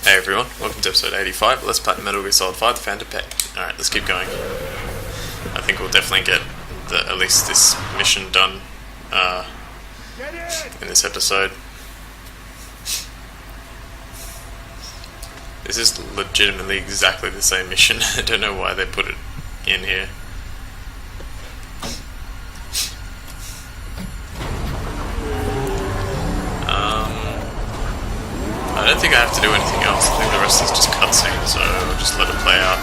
Hey everyone, welcome to episode 85. Let's play Metal Gear Solid 5: The Phantom Pain. Alright, let's keep going. I think we'll definitely get at least this mission done in this episode. This is legitimately exactly the same mission. I don't know why they put it in here. I don't think I have to do anything else. I think the rest is just cutscene, so I'll just let it play out.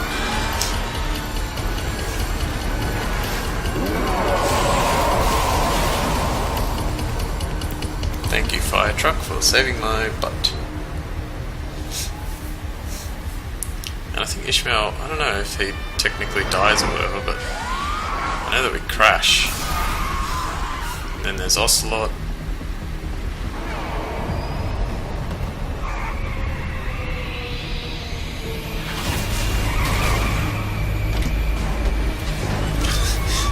Thank you, fire truck, for saving my butt. And I think Ishmael, I don't know if he technically dies or whatever, but I know that we crash. And then there's Ocelot.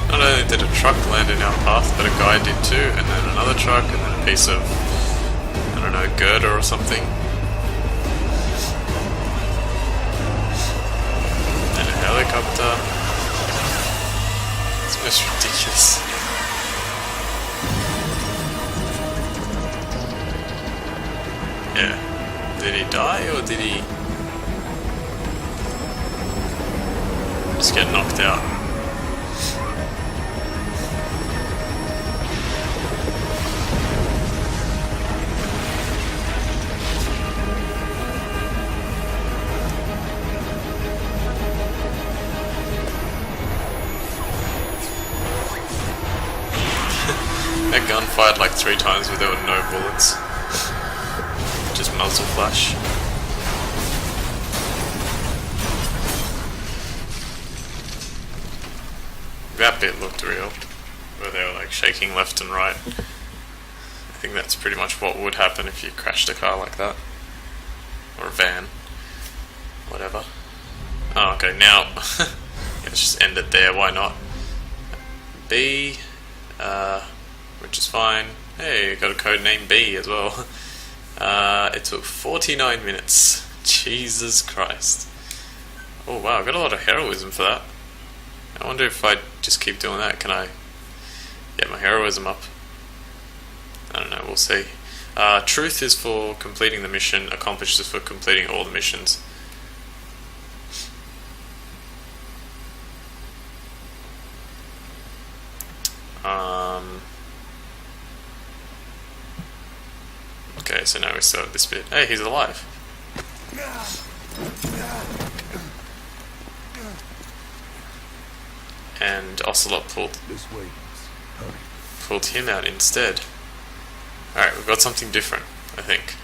Not only did a truck land in our path, but a guy did too, and then another truck, and then a piece of, I don't know, girder or something. And a helicopter. It's most ridiculous. Yeah. Did he die, or did he just get knocked out? That gun fired like 3 times but there were no bullets. Just muzzle flash. That bit looked real, where they were like shaking left and right. I think that's pretty much what would happen if you crashed a car like that. Or a van. Whatever. Oh, okay, now yeah, let's just end it there, why not? B, which is fine. Hey, got a code name B as well. It took 49 minutes. Jesus Christ. Oh wow, I got a lot of heroism for that. I wonder if I just keep doing that, can I get my heroism up? I don't know, we'll see. Truth is for completing the mission, accomplished is for completing all the missions. Okay, so now we start this bit. Hey, he's alive. And Ocelot pulled him out instead. Alright, we've got something different, I think.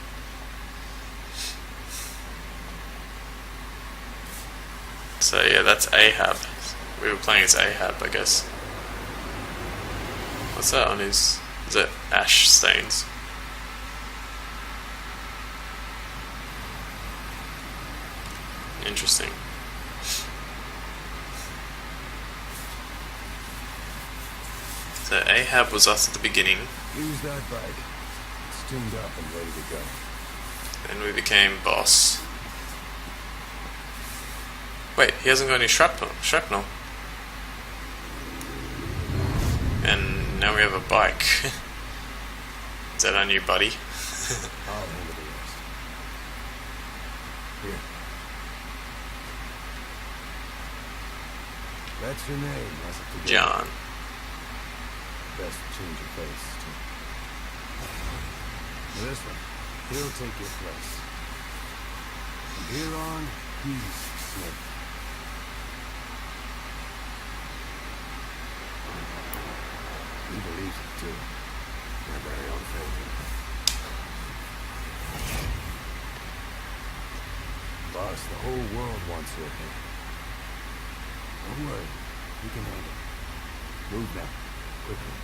So yeah, that's Ahab. We were playing as Ahab, I guess. What's that on his... is that ash stains? Interesting. So Ahab was us at the beginning. Use that bike. It's tuned up and ready to go. Then we became boss. Wait, he hasn't got any shrapnel. And now we have a bike. Is that our new buddy? I'll handle the rest. Here. That's your name, wasn't it? John. Best change your face, too. This one, he'll take your place. From here on, he's Snake. He believes it, too. My very own favorite. Boss, the whole world wants your head. Don't worry, you can handle it. Move now, quickly.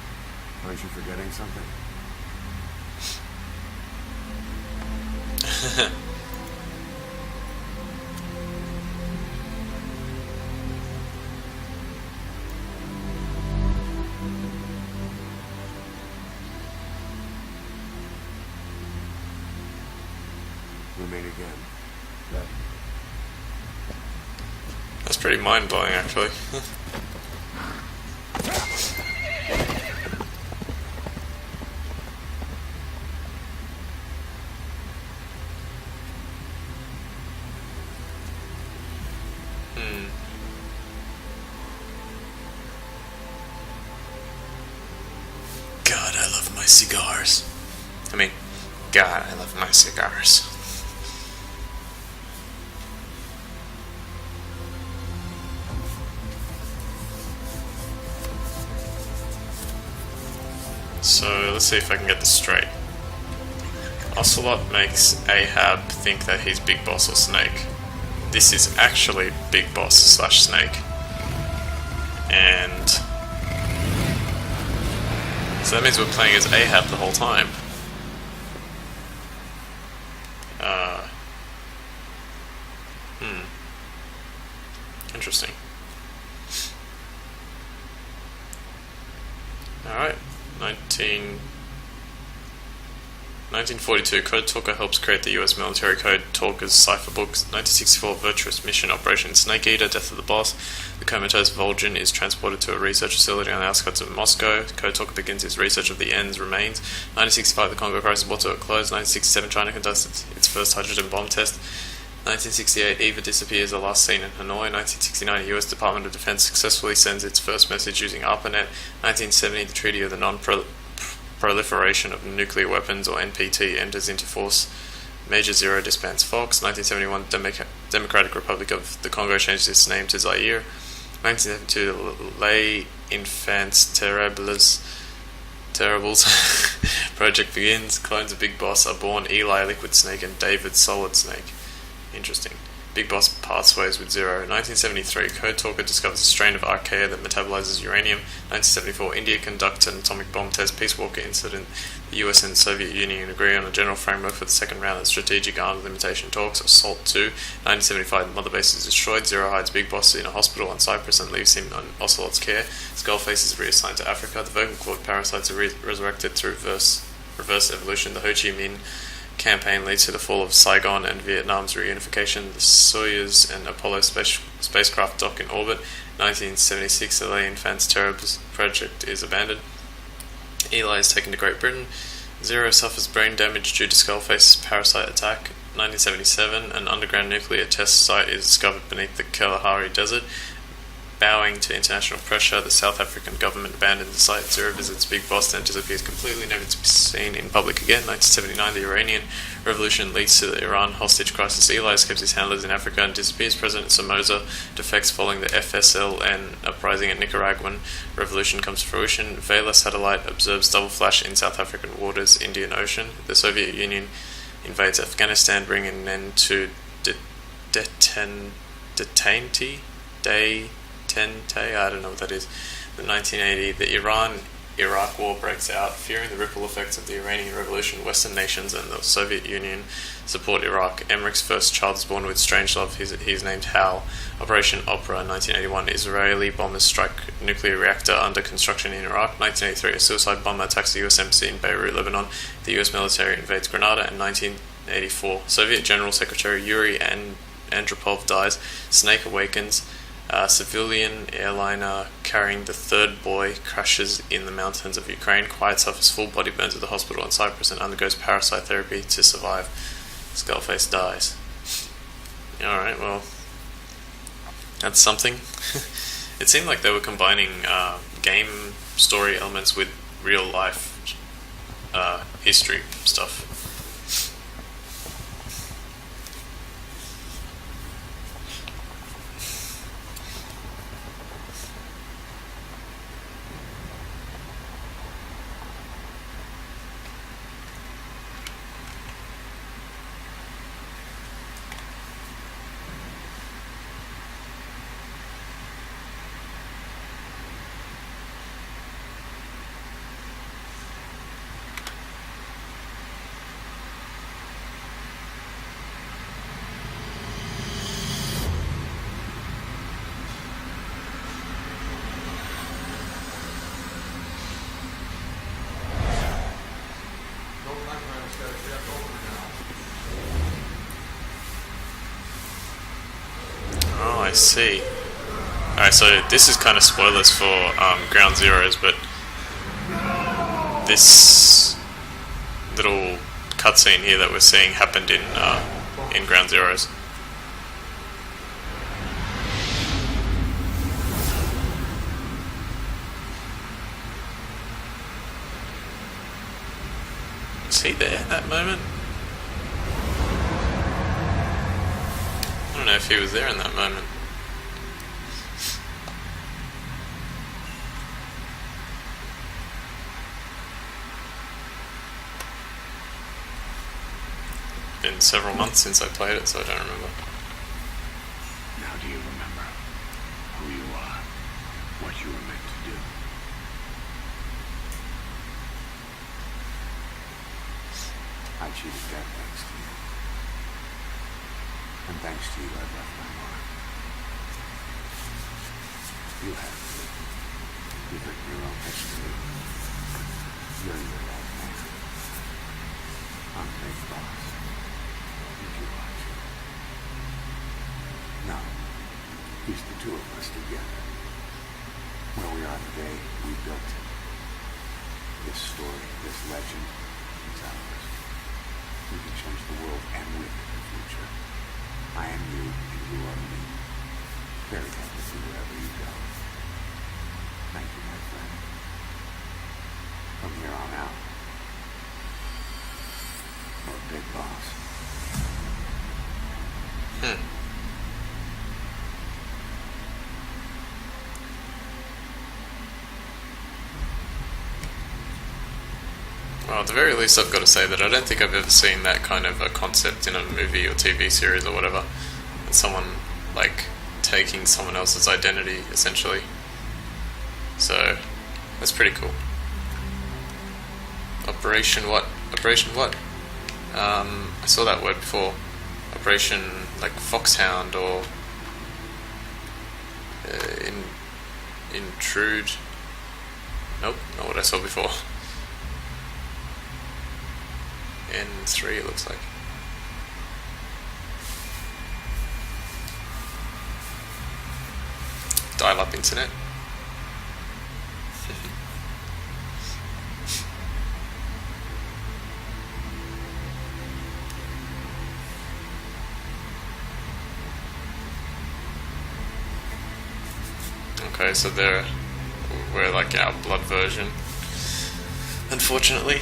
Aren't you forgetting something? We meet again. Left. That's pretty mind-blowing, actually. God, I love my cigars. God, I love my cigars. So, let's see if I can get this straight. Ocelot makes Ahab think that he's Big Boss or Snake. This is actually Big Boss / Snake. And so that means we're playing as Ahab the whole time. Interesting. Alright, 1942, Code Talker helps create the US military code Talker's cipher books. 1964, Virtuous Mission Operation Snake Eater, Death of the Boss. The comatose Vol'jin is transported to a research facility on the outskirts of Moscow. Code Talker begins his research of the End's remains. 1965, the Congo crisis brought to a close. 1967, China conducts its first hydrogen bomb test. 1968, Eva disappears, the last seen in Hanoi. 1969, the US Department of Defense successfully sends its first message using ARPANET. 1970, the Treaty of the Non-Proliferation of Nuclear Weapons, or NPT, enters into force. Major Zero disbands Fox. 1971, Democratic Republic of the Congo changes its name to Zaire. 1972, the Les Enfants Terribles project begins. Clones of Big Boss are born: Eli, Liquid Snake, and David, Solid Snake. Interesting. Big Boss parts ways with Zero. 1973, Code Talker discovers a strain of archaea that metabolizes uranium. 1974, India conducts an atomic bomb test. Peace Walker incident. The US and the Soviet Union agree on a general framework for the second round of strategic arms limitation talks. Assault 2. 1975, Mother Base is destroyed. Zero hides Big Boss in a hospital on Cyprus and leaves him on Ocelot's care. Skullface is reassigned to Africa. The vocal cord parasites are resurrected through reverse evolution. The Ho Chi Minh campaign leads to the fall of Saigon and Vietnam's reunification. The Soyuz and Apollo spacecraft dock in orbit. 1976, the Les Enfants Terribles project is abandoned. Eli is taken to Great Britain. Zero suffers brain damage due to Skullface's parasite attack. 1977, an underground nuclear test site is discovered beneath the Kalahari Desert. Bowing to international pressure, the South African government abandons the site. Zero visits Big Boss, then disappears completely, never to be seen in public again. 1979, the Iranian Revolution leads to the Iran hostage crisis. Eli escapes his handlers in Africa and disappears. President Somoza defects following the FSLN uprising in Nicaraguan revolution comes to fruition. Vela satellite observes double flash in South African waters, Indian Ocean. The Soviet Union invades Afghanistan, bringing an end to I don't know what that is. In 1980, the Iran-Iraq War breaks out. Fearing the ripple effects of the Iranian Revolution, Western nations and the Soviet Union support Iraq. Emmerich's first child is born with Strangelove. He's named Hal. Operation Opera, 1981. Israeli bombers strike nuclear reactor under construction in Iraq. 1983, a suicide bomber attacks the US Embassy in Beirut, Lebanon. The US military invades Grenada. And 1984, Soviet General Secretary Yuri Andropov dies. Snake awakens. A civilian airliner carrying the third boy crashes in the mountains of Ukraine. Quiet suffers full body burns at the hospital in Cyprus and undergoes parasite therapy to survive. Skullface dies. Alright, well, that's something. It seemed like they were combining game story elements with real life history stuff. see. Alright, so this is kind of spoilers for Ground Zeroes, but this little cutscene here that we're seeing happened in Ground Zeroes. Was he there at that moment? I don't know if he was there in that moment. Been several months since I played it, so I don't remember. Now do you remember who you are? What you were meant to do? I cheated death thanks to you. And thanks to you, I've left my mark. You have. You've written your own history. You're your own man. I'm the big boss. And you are too. Now, here's the two of us together. Where we are today, we built it. This story, this legend, is ours. We can change the world and win the future. I am you, and you are me. Very happy to see wherever you go. Thank you, my friend. From here on out, you're a big boss. Well, at the very least, I've got to say that I don't think I've ever seen that kind of a concept in a movie or TV series or whatever. And someone, like, taking someone else's identity, essentially. So, that's pretty cool. Operation what? Operation what? I saw that word before. Operation, like, Foxhound or... intrude... Nope, not what I saw before. N3 it looks like. Dial-up internet. Okay, so we're like our blood version, unfortunately.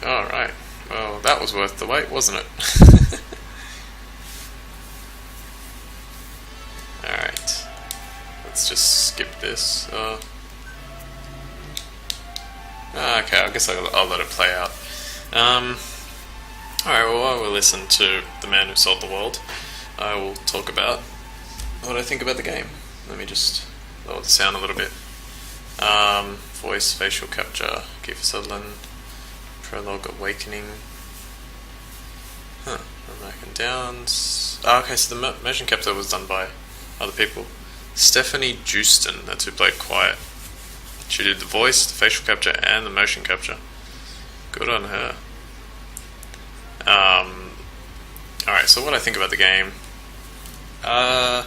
Alright, well that was worth the wait, wasn't it? Alright, let's just skip this. Okay, I guess I'll let it play out. Alright, well while we listen to The Man Who Sold the World, I will talk about what I think about the game. Let me just lower the sound a little bit. Voice, facial capture, Kiefer Sutherland. Prologue, Awakening. American Downs. Okay, so the motion capture was done by other people. Stephanie Jewston, that's who played Quiet. She did the voice, the facial capture, and the motion capture. Good on her. Alright, so what I think about the game. The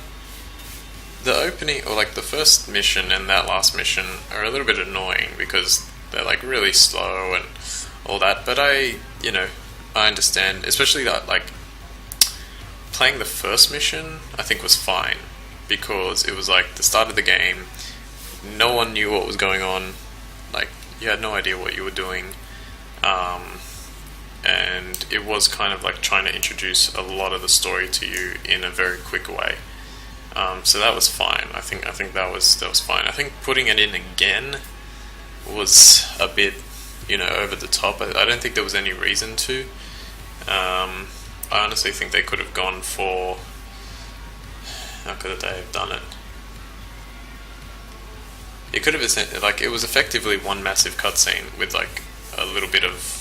opening, or like the first mission and that last mission are a little bit annoying because they're like really slow and all that, but I understand, especially that, like, playing the first mission, I think was fine, because it was like the start of the game, no one knew what was going on, like, you had no idea what you were doing, and it was kind of like trying to introduce a lot of the story to you in a very quick way, so that was fine. I think that was fine. I think putting it in again was a bit over the top. I don't think there was any reason to. I honestly think they could have gone for... How could they have done it? it could have been like it was effectively one massive cutscene with like a little bit of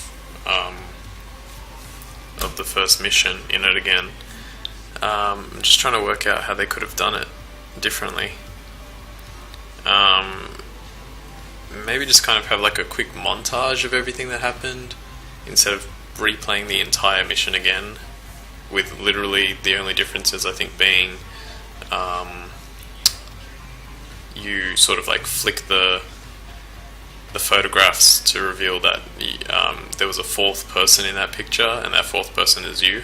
the first mission in it again. I'm just trying to work out how they could have done it differently. Maybe just kind of have like a quick montage of everything that happened instead of replaying the entire mission again, with literally the only differences I think being you sort of like flick the photographs to reveal that there was a fourth person in that picture, and that fourth person is you.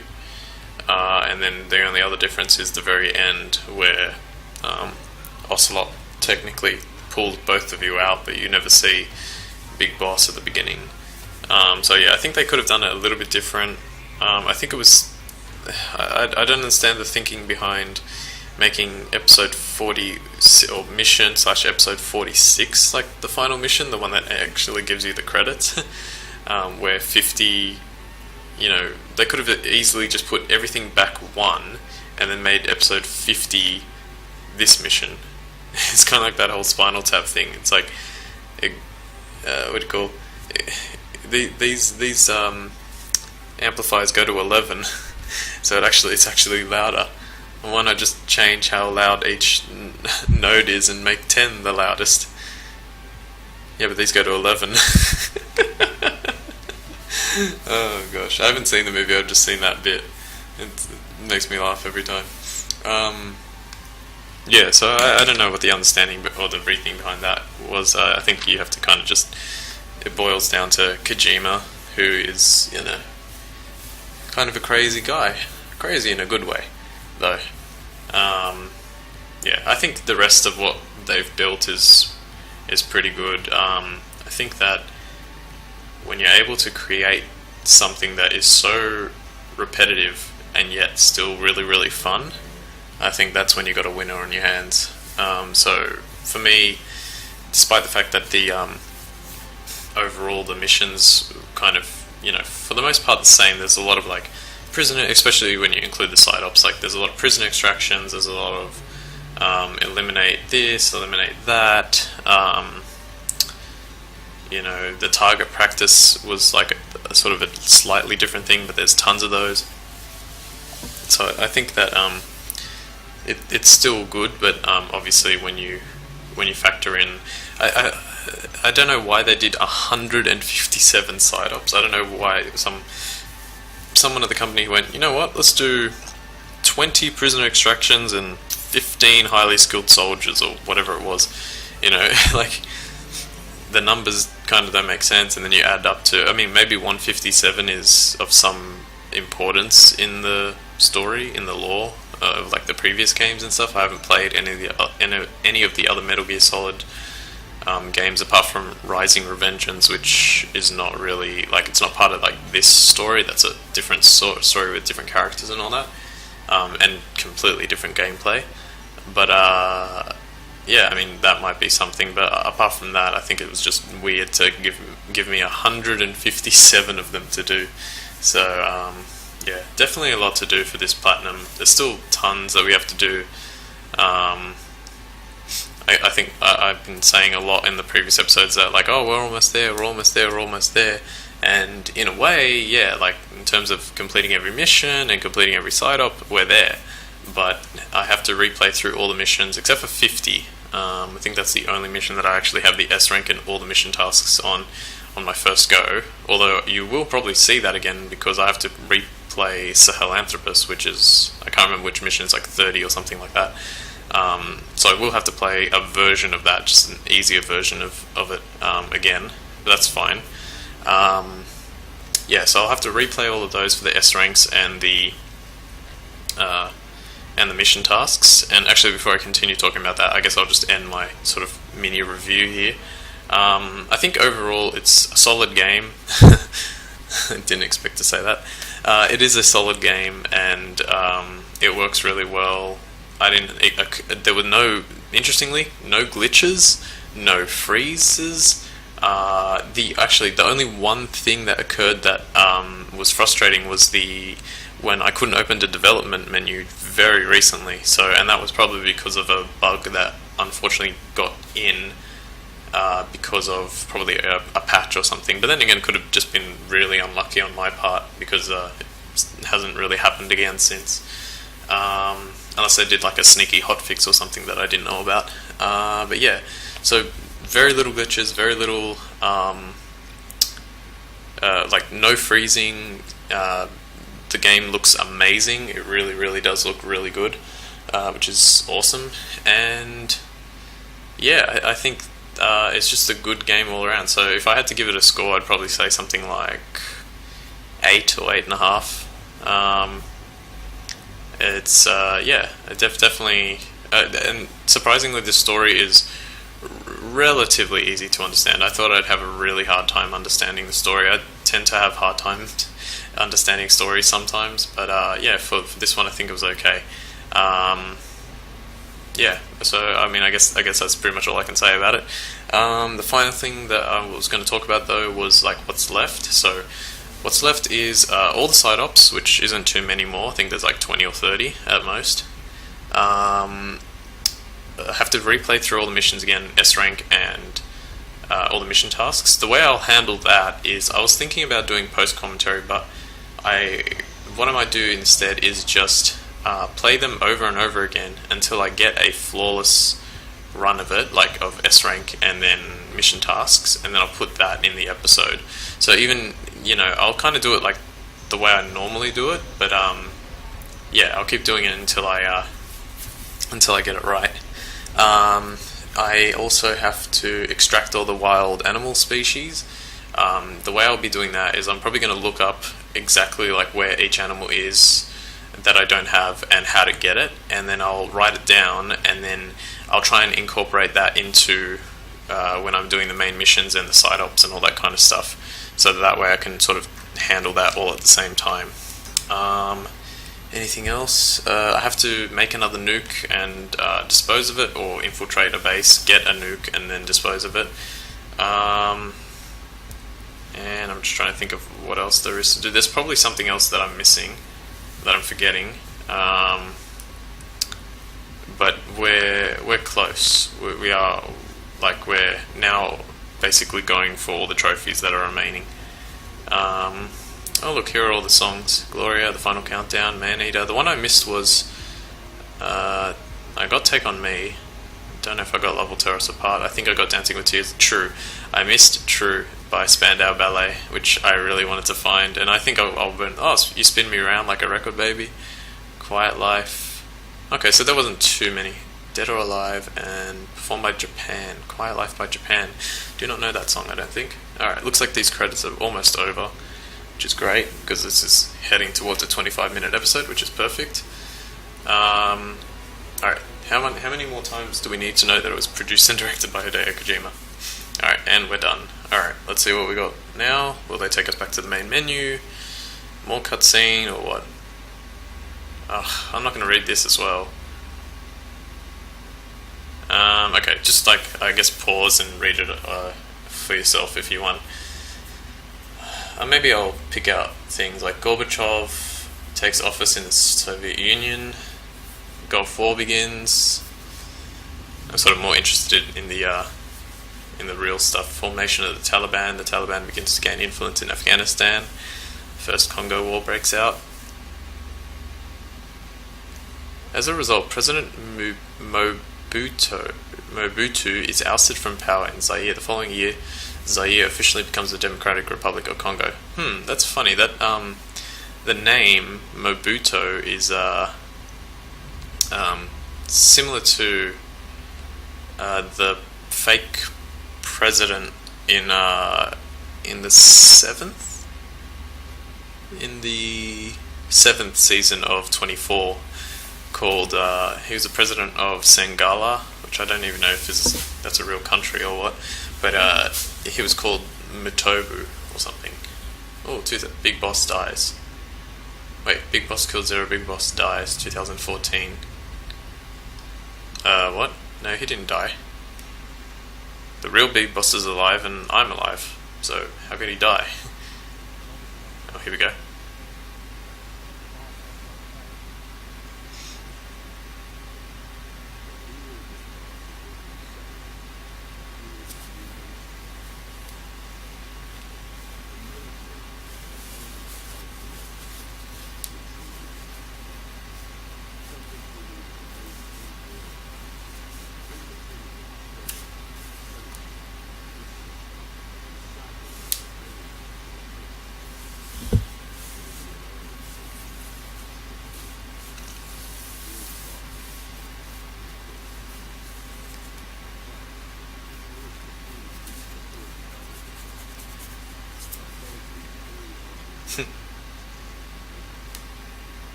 And then the only other difference is the very end, where Ocelot technically pulled both of you out, but you never see Big Boss at the beginning. So yeah, I think they could have done it a little bit different. I think it was... I don't understand the thinking behind making episode 40 or mission / episode 46 like the final mission, the one that actually gives you the credits. Where 50, they could have easily just put everything back one and then made episode 50 this mission. It's kind of like that whole Spinal Tap thing. It's like, what do you call these amplifiers go to 11, so it's actually louder. Why not just change how loud each node is and make 10 the loudest? Yeah, but these go to 11. Oh gosh, I haven't seen the movie, I've just seen that bit. It makes me laugh every time. Yeah, so I don't know what the understanding or the reasoning behind that was. I think you have to kind of just... It boils down to Kojima, who is, kind of a crazy guy. Crazy in a good way, though. Yeah, I think the rest of what they've built is pretty good. I think that when you're able to create something that is so repetitive and yet still really, really fun, I think that's when you got a winner on your hands. So for me, despite the fact that the overall the missions kind of, for the most part the same, there's a lot of like prisoner, especially when you include the side ops, like there's a lot of prisoner extractions, there's a lot of eliminate this, eliminate that. The target practice was like a sort of a slightly different thing, but there's tons of those. So I think that it's still good, but obviously when you factor in, I don't know why they did 157 side ops. I don't know why someone at the company went, you know what, let's do 20 prisoner extractions and 15 highly skilled soldiers, or whatever it was. Like the numbers kind of don't make sense, and then you add up to, maybe 157 is of some importance in the story, in the lore of like the previous games and stuff. I haven't played any of the other Metal Gear Solid games apart from Rising Revengeance, which is not really like, it's not part of like this story. That's a different story with different characters and all that, and completely different gameplay. But yeah, that might be something. But apart from that, I think it was just weird to give me 157 of them to do. So yeah, definitely a lot to do for this platinum. There's still tons that we have to do. I think I've been saying a lot in the previous episodes that like, oh, we're almost there. And in a way, yeah, like in terms of completing every mission and completing every side op, we're there. But I have to replay through all the missions except for 50. I think that's the only mission that I actually have the S rank and all the mission tasks on my first go. Although you will probably see that again because I have to replay Sahelanthropus, which is, I can't remember which mission, it's like 30 or something like that. So I will have to play a version of that, just an easier version of it again, but that's fine. Yeah, so I'll have to replay all of those for the S ranks and the mission tasks. And actually, before I continue talking about that, I guess I'll just end my sort of mini review here. I think overall it's a solid game. I didn't expect to say that. It is a solid game, and it works really well. There were interestingly, no glitches, no freezes. The only one thing that occurred that was frustrating was when I couldn't open the development menu very recently. And that was probably because of a bug that unfortunately got in because of probably a patch or something. But then again, it could have just been really unlucky on my part because it hasn't really happened again since. Unless they did like a sneaky hotfix or something that I didn't know about. But yeah, so very little glitches, very little like no freezing. The game looks amazing. It really, really does look really good, which is awesome. And yeah, I think it's just a good game all around. So if I had to give it a score, I'd probably say something like 8 or 8.5. It's definitely, and surprisingly, the story is relatively easy to understand. I thought I'd have a really hard time understanding the story. I tend to have hard time understanding stories sometimes, but yeah, for this one, I think it was okay. Yeah, so I mean, I guess that's pretty much all I can say about it. The final thing that I was going to talk about though was like what's left. So what's left is all the side ops, which isn't too many more. I think there's like 20 or 30 at most. I have to replay through all the missions again, S rank and all the mission tasks. The way I'll handle that is I was thinking about doing post commentary, but what I might do instead is just play them over and over again until I get a flawless run of it, like of S rank and then mission tasks, and then I'll put that in the episode. So even, I'll kind of do it like the way I normally do it, but yeah, I'll keep doing it until I get it right. I also have to extract all the wild animal species. The way I'll be doing that is I'm probably going to look up exactly like where each animal is that I don't have and how to get it, and then I'll write it down, and then I'll try and incorporate that into when I'm doing the main missions and the side ops and all that kind of stuff, so that way I can sort of handle that all at the same time. Anything else? I have to make another nuke and dispose of it, or infiltrate a base, get a nuke, and then dispose of it. And I'm just trying to think of what else there is to do. There's probably something else that I'm missing, that I'm forgetting. But we're close. We are, like, we're now basically going for all the trophies that are remaining. Oh look, here are all the songs. Gloria, The Final Countdown, Maneater. The one I missed was I got Take On Me. Don't know if I got Love Will Tear Us Apart. I think I got Dancing With Tears. True. I missed True by Spandau Ballet, which I really wanted to find, and I think I'll burn. Oh, You Spin Me Around Like a Record Baby. Quiet Life. Okay, so there wasn't too many. Dead or Alive and performed by Japan. Quiet Life by Japan. Do not know that song, I don't think. Alright, looks like these credits are almost over, which is great, because this is heading towards a 25-minute episode, which is perfect. Alright, how many more times do we need to know that it was produced and directed by Hideo Kojima? Alright, and we're done. Alright, let's see what we got now. Will they take us back to the main menu? More cutscene, or what? I'm not going to read this as well. Okay, just like, I guess pause and read it for yourself if you want. Maybe I'll pick out things like Gorbachev takes office in the Soviet Union, Gulf War begins. I'm sort of more interested in the real stuff. Formation of the Taliban begins to gain influence in Afghanistan. First Congo War breaks out. As a result, President Mobutu is ousted from power in Zaire. The following year, Zaire officially becomes the Democratic Republic of Congo. That's funny. That the name Mobutu is similar to the fake president in the seventh season of 24, called he was the president of Sangala, which I don't even know if that's a real country or what, but he was called Mutobu or something. Oh, Big Boss dies. Wait, Big Boss kills Zero, Big Boss dies, 2014. What? No, he didn't die. The real Big Boss is alive and I'm alive, so how could he die? Oh, here we go.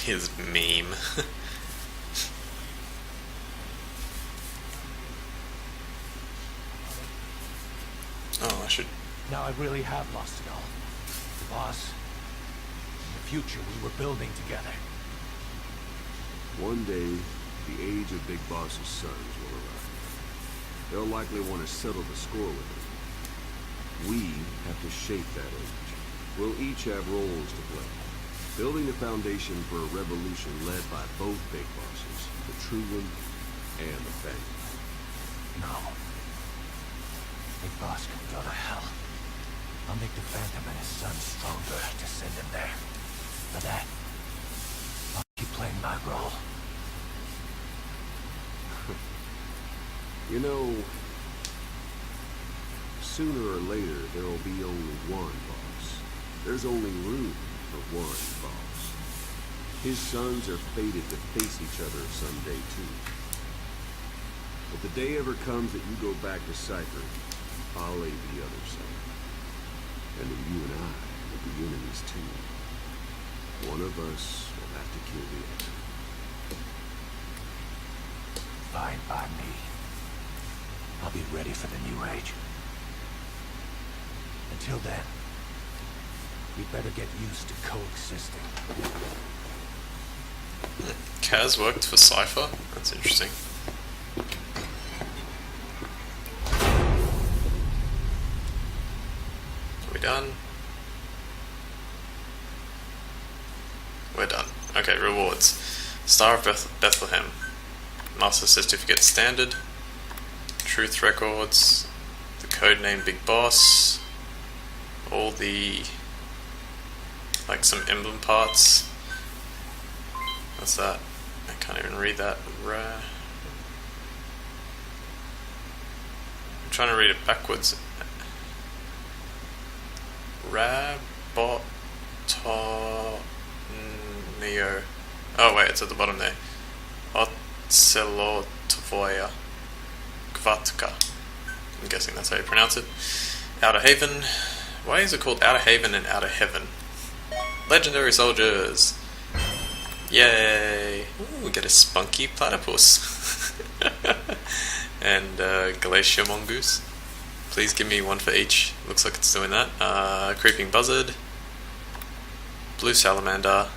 His meme. Oh, I should... Now I really have lost it all. The boss, and the future we were building together. One day, the age of Big Boss's sons will arrive. They'll likely want to settle the score with him. We have to shape that age. We'll each have roles to play, building the foundation for a revolution led by both Big Bosses, the True One and the Phantom. No. Big Boss can go to hell. I'll make the Phantom and his son stronger to send him there. For that, I'll keep playing my role. You know, sooner or later, there will be only one boss. There's only room for one boss. His sons are fated to face each other someday, too. If the day ever comes that you go back to Cypher, I'll aid the other side. And then you and I will be enemies, too. One of us will have to kill the other. Fine by me. I'll be ready for the new age. Until then, we better get used to coexisting. Kaz worked for Cypher? That's interesting. Are we done? We're done. Okay, rewards. Star of Bethlehem. Master Certificate Standard. Truth Records. The codename Big Boss. All the... like some emblem parts. What's that? I can't even read that. I'm trying to read it backwards. Rabotonio. Oh wait, it's at the bottom there. Ocelotovoya Kvatka. I'm guessing that's how you pronounce it. Outer Haven. Why is it called Outer Haven and Outer Heaven? Legendary soldiers! Yay! Ooh, we get a spunky platypus. And Glacier Mongoose. Please give me one for each. Looks like it's doing that. Creeping Buzzard. Blue Salamander.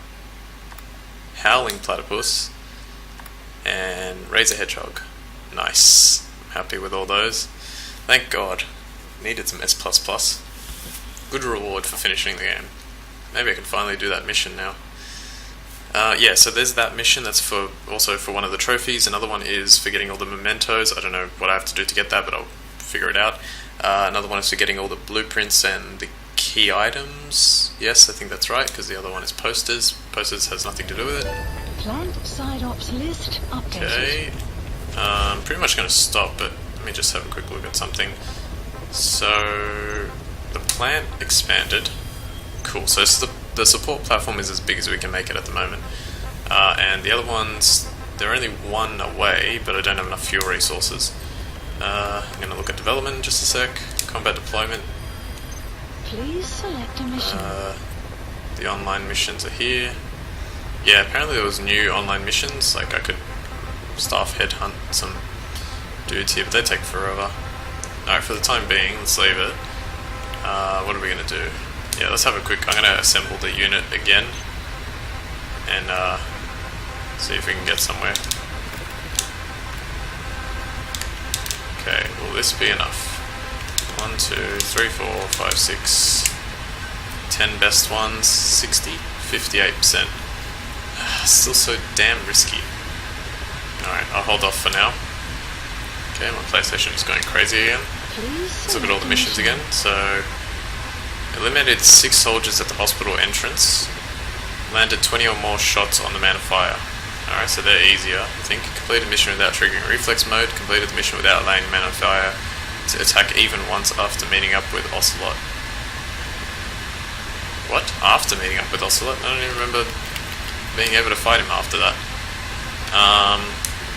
Howling Platypus. And Razor Hedgehog. Nice. I'm happy with all those. Thank God. Needed some S++. Good reward for finishing the game. Maybe I can finally do that mission now. Yeah, so there's that mission. That's for also for one of the trophies. Another one is for getting all the mementos. I don't know what I have to do to get that, but I'll figure it out. Another one is for getting all the blueprints and the key items. Yes, I think that's right, because the other one is posters. Posters has nothing to do with it. Plant side ops list updated. Okay. I'm pretty much going to stop, but let me just have a quick look at something. So, the plant expanded. Cool, so the support platform is as big as we can make it at the moment. And the other ones, they're only one away, but I don't have enough fuel resources. I'm going to look at development in just a sec. Combat deployment. Please select a mission. The online missions are here. Yeah, apparently there was new online missions. Like I could staff headhunt some dudes here, but they take forever. Alright, for the time being, let's leave it. What are we going to do? Yeah, let's have a quick... I'm going to assemble the unit again. And see if we can get somewhere. Okay, will this be enough? 1, 2, 3, 4, 5, 6... 10 best ones, 60, 58%. Still so damn risky. Alright, I'll hold off for now. Okay, my PlayStation is going crazy again. Let's look at all the missions again. So, eliminated 6 soldiers at the hospital entrance. Landed 20 or more shots on the man of fire. Alright, so they're easier, I think. Completed mission without triggering reflex mode. Completed the mission without laying man on fire. To attack even once after meeting up with Ocelot. What? After meeting up with Ocelot? I don't even remember being able to fight him after that.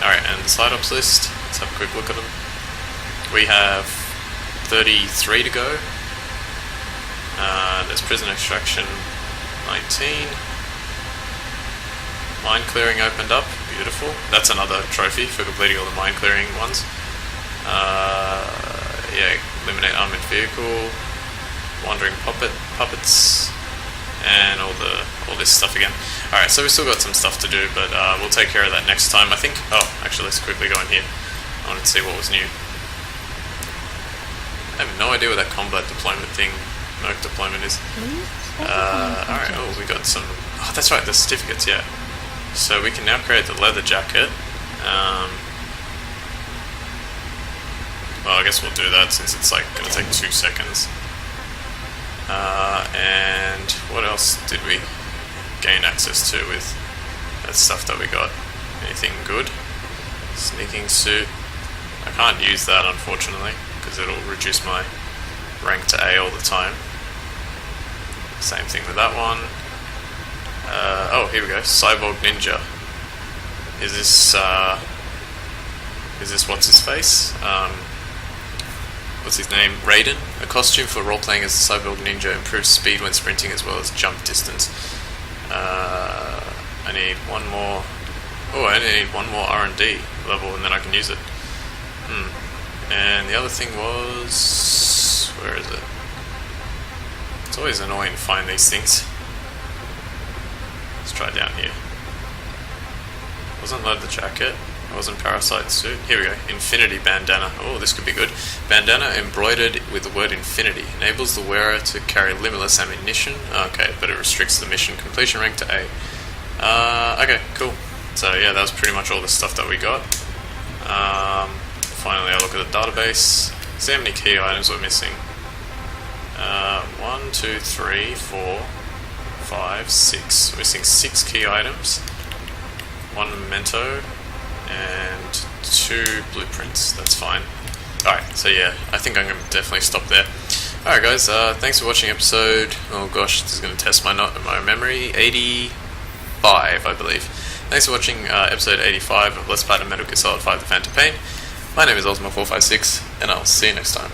Alright, and the side ops list. Let's have a quick look at them. We have 33 to go. There's prison extraction 19. Mine clearing opened up. Beautiful. That's another trophy for completing all the mine clearing ones. Yeah, eliminate armored vehicle, wandering puppets, and all this stuff again. Alright, so we still got some stuff to do, but we'll take care of that next time, I think. Oh, actually, let's quickly go in here. I wanted to see what was new. I have no idea what that combat deployment thing, Merc deployment is. Alright, oh, we got some... Oh, that's right, the certificates, yeah. So we can now create the leather jacket. Well, I guess we'll do that since it's like going to take 2 seconds. And what else did we gain access to with that stuff that we got? Anything good? Sneaking suit. I can't use that, unfortunately, because it'll reduce my rank to A all the time. Same thing with that one. Oh, here we go. Cyborg Ninja. Is this what's his face? What's his name? Raiden. A costume for role-playing as a cyborg ninja, improves speed when sprinting as well as jump distance. I need one more... Oh, I only need one more R&D level and then I can use it. And the other thing was... Where is it? It's always annoying to find these things. Let's try down here. Wasn't leather jacket. It wasn't parasite suit. Here we go. Infinity bandana. Oh, this could be good. Bandana embroidered with the word infinity. Enables the wearer to carry limitless ammunition. Okay, but it restricts the mission completion rank to A. Okay, cool. So yeah, that was pretty much all the stuff that we got. Finally, I look at the database. See how many key items we're missing. 1, 2, 3, 4, 5, 6. We're missing 6 key items. 1 memento. And 2 blueprints. That's fine. Alright, so yeah, I think I'm going to definitely stop there. Alright guys, thanks for watching episode... Oh gosh, this is going to test my memory. 85, I believe. Thanks for watching episode 85 of Let's Play Metal Gear Solid 5 The Phantom Pain. My name is Osmo456, and I'll see you next time.